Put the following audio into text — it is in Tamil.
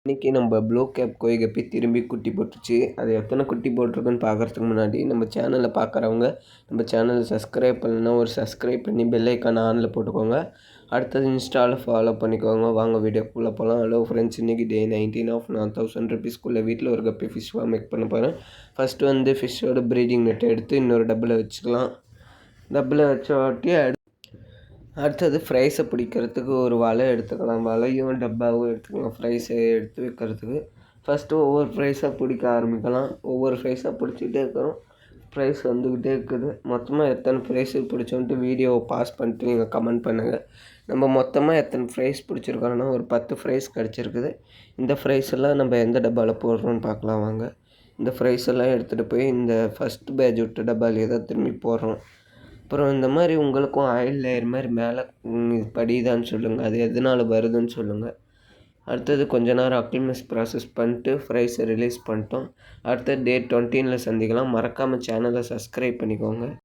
இன்றைக்கி நம்ம ப்ளூ கேப் கோழி கப்பி திரும்பி குட்டி போட்டுச்சு. அது எத்தனை குட்டி போட்டிருக்குன்னு பார்க்குறதுக்கு முன்னாடி நம்ம சேனலை பார்க்குறவங்க நம்ம சேனலை சப்ஸ்கிரைப் பண்ணலைன்னா ஒரு சப்ஸ்கிரைப் பண்ணி பெல் ஐக்கானை ஆனில் போட்டுக்கோங்க. அடுத்தது இன்ஸ்டாவில் ஃபாலோ பண்ணிக்கோங்க. வாங்க வீடியோக்குள்ளே போகலாம். ஹலோ ஃப்ரெண்ட்ஸ், இன்றைக்கி டே 19 ஆஃப் 1000 ருபீஸ்க்குள்ளே வீட்டில் ஒரு கப்பி ஃபிஷ் ஃபார்ம் மேக் பண்ண போகிறேன். ஃபஸ்ட்டு வந்து ஃபிஷ்ஷோட ப்ரீடிங் நெட்டை எடுத்து இன்னொரு டப்பில் வச்சுக்கலாம். டப்பில் வச்ச வாட்டி அடுத்தது ஃப்ரைஸை பிடிக்கிறதுக்கு ஒரு வலை எடுத்துக்கலாம். வலையும் டப்பாவும் எடுத்துக்கலாம் ஃப்ரைஸை எடுத்து வைக்கிறதுக்கு. ஃபஸ்ட்டு ஒவ்வொரு ஃப்ரைஸாக பிடிக்க ஆரம்பிக்கலாம். ஒவ்வொரு ஃப்ரைஸாக பிடிச்சிக்கிட்டே இருக்கிறோம். ப்ரைஸ் வந்துக்கிட்டே இருக்குது. மொத்தமாக எத்தனை ஃப்ரைஸு பிடிச்சோன்ட்டு வீடியோவை பாஸ் பண்ணிட்டு நீங்கள் கமெண்ட் பண்ணுங்கள். நம்ம மொத்தமாக எத்தனை ஃப்ரைஸ் பிடிச்சிருக்கோன்னா ஒரு 10 ஃப்ரைஸ் கிடச்சிருக்குது. இந்த ஃப்ரைஸ் எல்லாம் நம்ம எந்த டப்பாவில் போடுறோன்னு பார்க்கலாம் வாங்க. இந்த ஃப்ரைஸ் எல்லாம் எடுத்துகிட்டு போய் இந்த ஃபஸ்ட்டு பேட்ச் விட்ட டப்பாலேயே தான் திரும்பி போடுறோம். அப்புறம் இந்த மாதிரி உங்களுக்கும் ஆயில் லேயர் மாதிரி மேலே படிதான்னு சொல்லுங்கள். அது எதனால் வருதுன்னு சொல்லுங்கள். அடுத்தது கொஞ்ச நேரம் அக்லிமஸ் ப்ராசஸ் பண்ணிட்டு ஃப்ரைஸை ரிலீஸ் பண்ணிட்டோம். அடுத்தது டே 20 சந்திக்கலாம். மறக்காமல் சேனலை சப்ஸ்கிரைப் பண்ணிக்கோங்க.